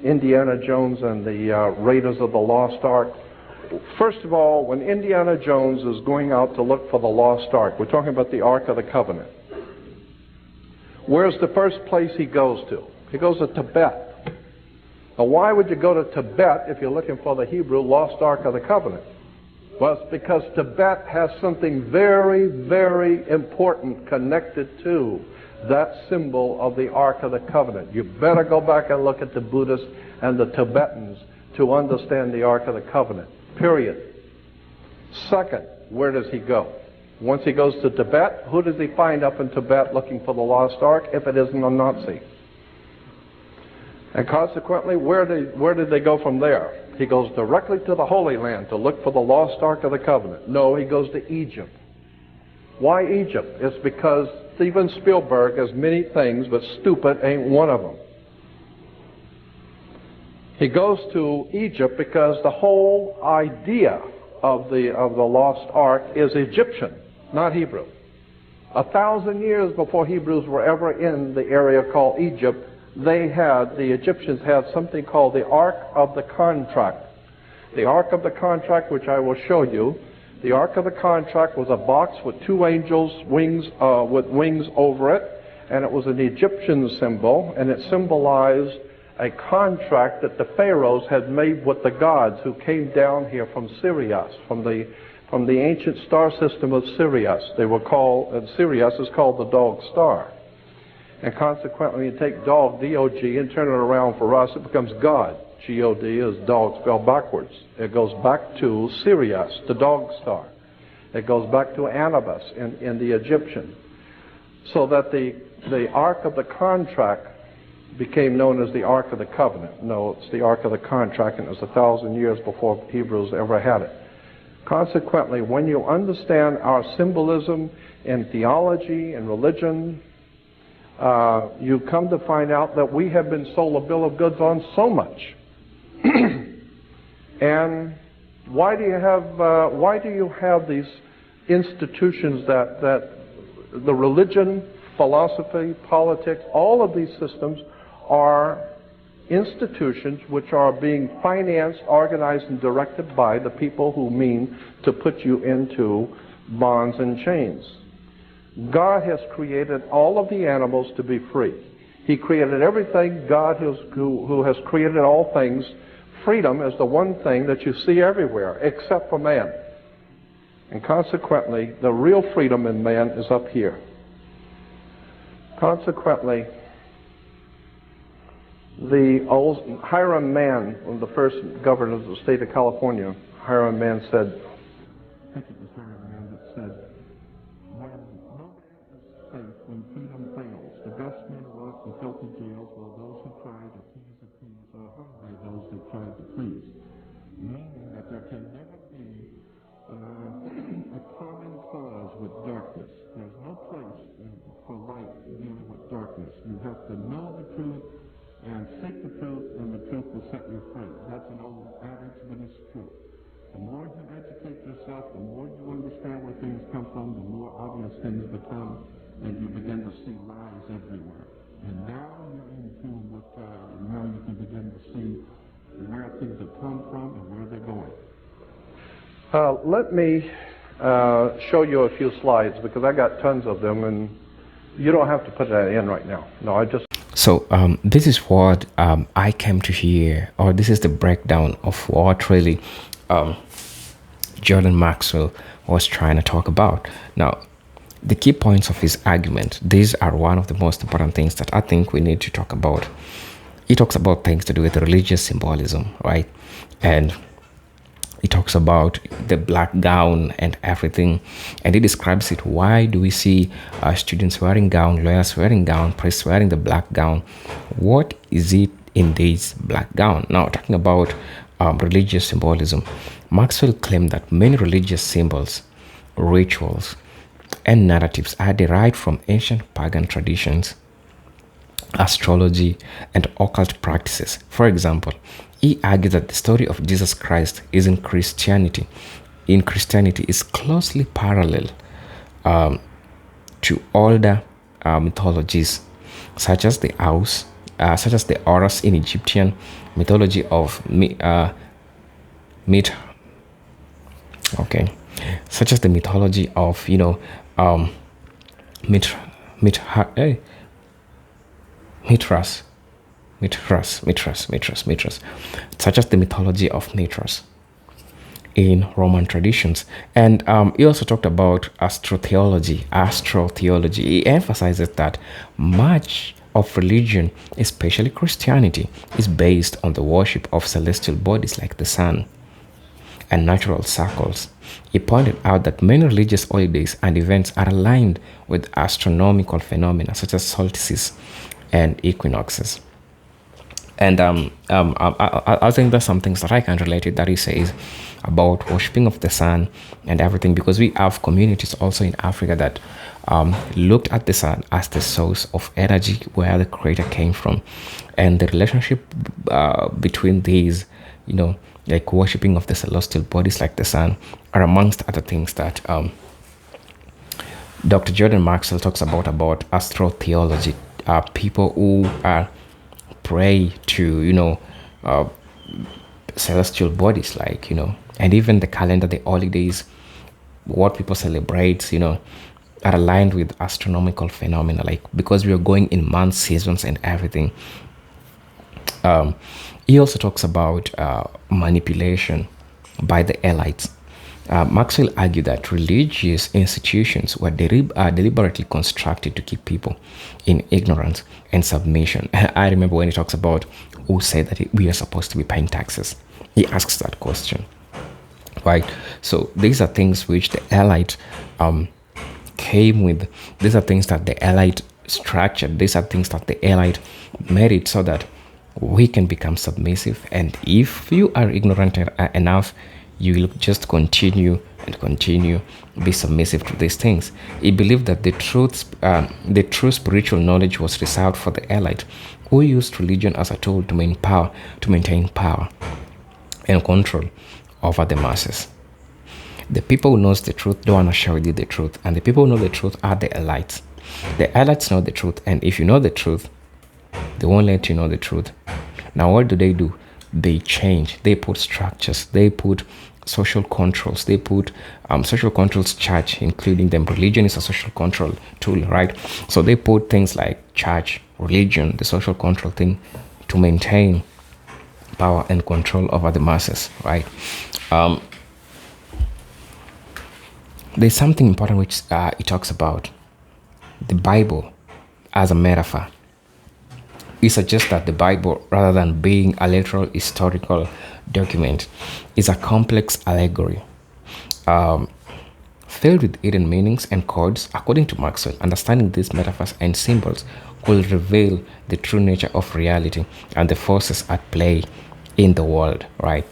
Indiana Jones and the Raiders of the Lost Ark. First of all, when Indiana Jones is going out to look for the Lost Ark, we're talking about the Ark of the Covenant. Where's the first place he goes to? He goes to Tibet. Now, why would you go to Tibet if you're looking for the Hebrew Lost Ark of the Covenant? Well, it's because Tibet has something very, very important connected to that symbol of the Ark of the Covenant. You better go back and look at the Buddhists and the Tibetans to understand the Ark of the Covenant, period. Second, where does he go? Once he goes to Tibet, who does he find up in Tibet looking for the lost Ark if it isn't a Nazi? And consequently, where did they go from there? He goes directly to the Holy Land to look for the lost Ark of the Covenant. No, he goes to Egypt. Why Egypt? It's because Steven Spielberg has many things, but stupid ain't one of them. He goes to Egypt because the whole idea of the lost Ark is Egyptian, not Hebrew. 1,000 years before Hebrews were ever in the area called Egypt, the Egyptians had something called the Ark of the Contract. The Ark of the Contract, which I will show you, the Ark of the Contract was a box with two angels' wings, with wings over it, and it was an Egyptian symbol, and it symbolized a contract that the pharaohs had made with the gods who came down here from Sirius, from the ancient star system of Sirius. They were called, and Sirius is called the dog star. And consequently, you take dog, D-O-G, and turn it around for us, it becomes God. G-O-D is dog spelled backwards. It goes back to Sirius, the dog star. It goes back to Anubis in the Egyptian. So that the Ark of the Contract became known as the Ark of the Covenant. No, it's the Ark of the Contract, and it was 1,000 years before Hebrews ever had it. Consequently, when you understand our symbolism in theology and religion, you come to find out that we have been sold a bill of goods on so much. And why do you have these institutions that the religion, philosophy, politics, all of these systems are institutions which are being financed, organized, and directed by the people who mean to put you into bonds and chains. God has created all of the animals to be free. He created everything. God who has created all things. Freedom is the one thing that you see everywhere, except for man. And consequently, the real freedom in man is up here. Consequently, the old Hiram Man, one of the first governors of the state of California, Hiram Man said, I think it was Hiram Man that said, when nobody is safe, when freedom fails, the best men rot in filthy jails, while those who try to appease are hungry, those who try to please. Meaning that there can never be a common cause with darkness. There's no place for light dealing with darkness. You have to know the truth and seek the truth, and the truth will set you free. That's an old adage, but it's true. The more you educate yourself, the more you understand where things come from, the more obvious things become, and you begin to see lies everywhere. And now you're in tune with God, and now you can begin to see where things have come from and where they're going. Let me show you a few slides, because I got tons of them, and you don't have to put that in right now. No, I just... So this is what I came to hear, or this is the breakdown of what really Jordan Maxwell was trying to talk about. Now, the key points of his argument, these are one of the most important things that I think we need to talk about. He talks about things to do with religious symbolism, right? And he talks about the black gown and everything, and he describes it. Why do we see students wearing gown, lawyers wearing gown, priests wearing the black gown? What is it in this black gown? Now, talking about religious symbolism, Maxwell claimed that many religious symbols, rituals, and narratives are derived from ancient pagan traditions, astrology, and occult practices. For example, he argued that the story of Jesus Christ in Christianity is closely parallel to older mythologies, such as the Horus in Egyptian mythology of such as the mythology of Mithras, such as the mythology of Mithras. in Roman traditions. And he also talked about astro-theology. Astro-theology. He emphasizes that much of religion, especially Christianity, is based on the worship of celestial bodies like the sun and natural circles. He pointed out that many religious holidays and events are aligned with astronomical phenomena such as solstices and equinoxes. And I think there's some things that I can relate to that he says about worshipping of the sun and everything, because we have communities also in Africa that looked at the sun as the source of energy where the creator came from. And the relationship between these, like worshipping of the celestial bodies like the sun, are amongst other things that Dr. Jordan Maxwell talks about astro-theology, people who are pray to celestial bodies, like and even the calendar, the holidays, what people celebrate, are aligned with astronomical phenomena, like because we are going in months, seasons, and everything. He also talks about manipulation by the elites. Maxwell argued that religious institutions were deliberately constructed to keep people in ignorance and submission. I remember when he talks about who said that we are supposed to be paying taxes. He asks that question, right? So these are things which the elite came with. These are things that the elite structured. These are things that the elite made it so that we can become submissive. And if you are ignorant enough, you will just continue be submissive to these things. He believed that the true spiritual knowledge was reserved for the elite, who used religion as a tool to maintain power and control over the masses. The people who knows the truth don't want to share with you the truth, and the people who know the truth are the elites. The elites know the truth, and if you know the truth, they won't let you know the truth. Now, what do? They change. They put structures. They put social controls. They put social controls, church, including them. Religion is a social control tool, right? So they put things like church, religion, the social control thing, to maintain power and control over the masses, right? There's something important which he talks about the Bible as a metaphor. He suggests that the Bible, rather than being a literal historical document, is a complex allegory filled with hidden meanings and codes. According to Maxwell, understanding these metaphors and symbols will reveal the true nature of reality and the forces at play in the world, right?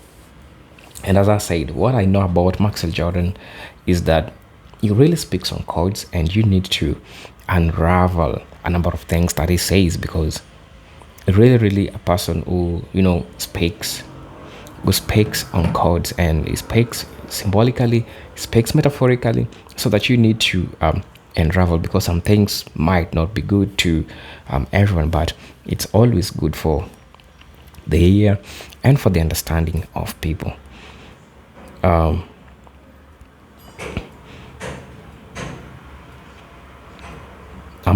And as I said, what I know about Maxwell Jordan is that he really speaks on codes, and you need to unravel a number of things that he says, because really a person who speaks on codes, and he speaks symbolically, he speaks metaphorically, so that you need to unravel, because some things might not be good to everyone, but it's always good for the ear and for the understanding of people. I'm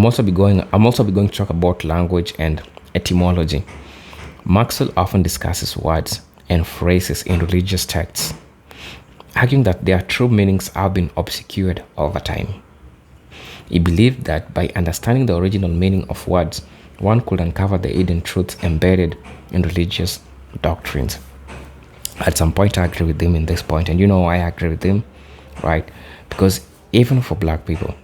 also be going to talk about language and etymology. Maxwell often discusses words and phrases in religious texts, arguing that their true meanings have been obscured over time. He believed that by understanding the original meaning of words, one could uncover the hidden truths embedded in religious doctrines. At some point, I agree with him in this point, and I agree with him, right? Because even for black people,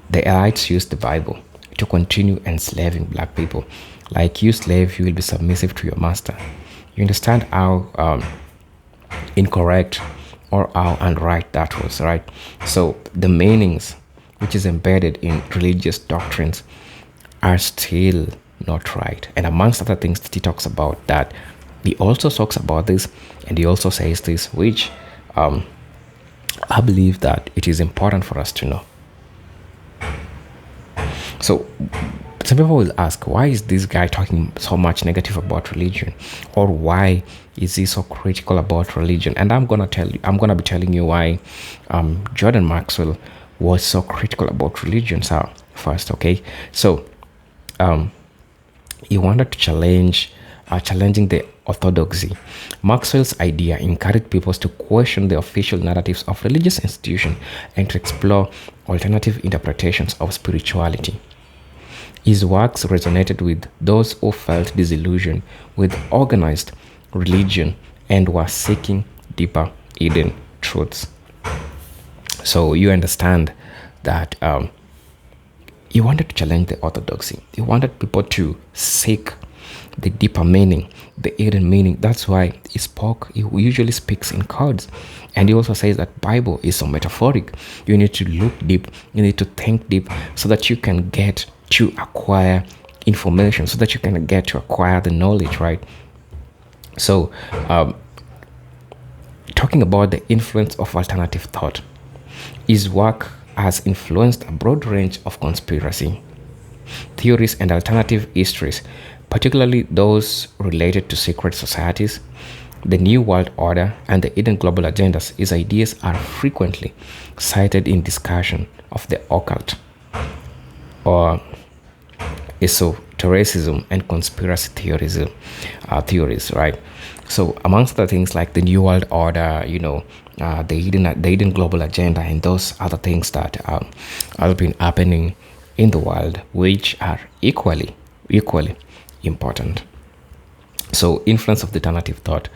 the elites used the Bible to continue enslaving black people. Like, you slave, you will be submissive to your master. You understand how incorrect or how unright that was, right? So the meanings which is embedded in religious doctrines are still not right. And amongst other things that he talks about, that he also talks about this, and he also says this, which I believe that it is important for us to know. So some people will ask, why is this guy talking so much negative about religion, or why is he so critical about religion? And I'm gonna be telling you why Jordan Maxwell was so critical about religion. So first, okay, so he wanted to challenge challenging the orthodoxy. Maxwell's idea encouraged people to question the official narratives of religious institutions and to explore alternative interpretations of spirituality. His works resonated with those who felt disillusioned with organized religion and were seeking deeper hidden truths. So you understand that he wanted to challenge the orthodoxy. He wanted people to seek the deeper meaning, the hidden meaning. That's why he usually speaks in codes. And he also says that Bible is so metaphoric. You need to look deep, you need to think deep so that you can get to acquire information, so that you can get to acquire the knowledge, right? So talking about the influence of alternative thought, his work has influenced a broad range of conspiracy theories and alternative histories, particularly those related to secret societies, the New World Order, and the hidden global agendas. His ideas are frequently cited in discussion of the occult or esotericism and conspiracy theories, right? So amongst the things like the New World Order, the hidden global agenda, and those other things that have been happening in the world, which are equally important. So influence of the alternative thought.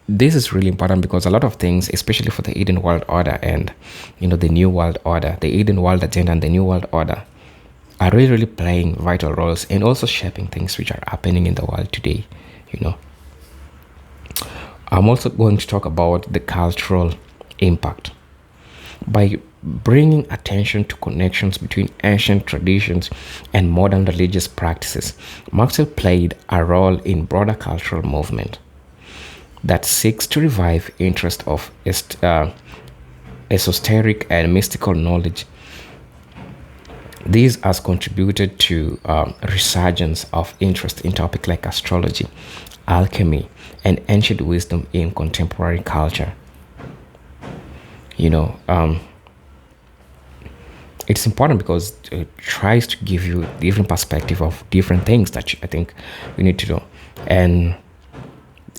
This is really important because a lot of things, especially for the hidden world order and the New World Order, the hidden world agenda and the New World Order, are really playing vital roles and also shaping things which are happening in the world today. I'm also going to talk about the cultural impact. By bringing attention to connections between ancient traditions and modern religious practices, Maxwell played a role in broader cultural movement that seeks to revive interest of esoteric and mystical knowledge. This has contributed to resurgence of interest in topics like astrology, alchemy, and ancient wisdom in contemporary culture. It's important because it tries to give you different perspective of different things that I think you need to know. And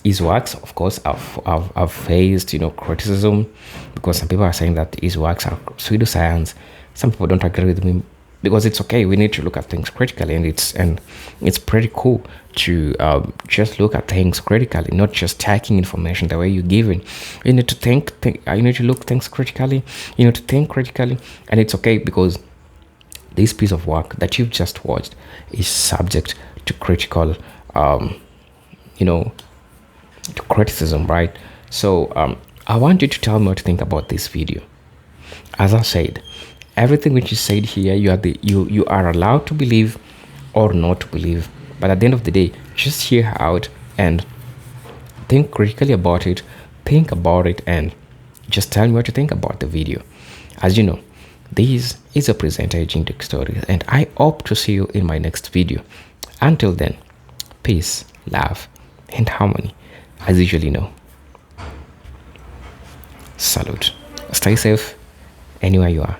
his works, of course, have faced criticism, because some people are saying that his works are pseudoscience. Some people don't agree with me, because it's okay. We need to look at things critically, and it's pretty cool to just look at things critically, not just taking information the way you give it. You need to think. You need to look things critically. You need to think critically, and it's okay because this piece of work that you've just watched is subject to critical, to criticism, right? So I want you to tell me what you think about this video. As I said, everything which is said here, you are allowed to believe or not to believe, but at the end of the day, just hear out and think critically about it, think about it, and just tell me what you think about the video. As you know, this is a presenter agent story, and I hope to see you in my next video. Until then, peace, love, and harmony, as usually know. Salute. Stay safe anywhere you are.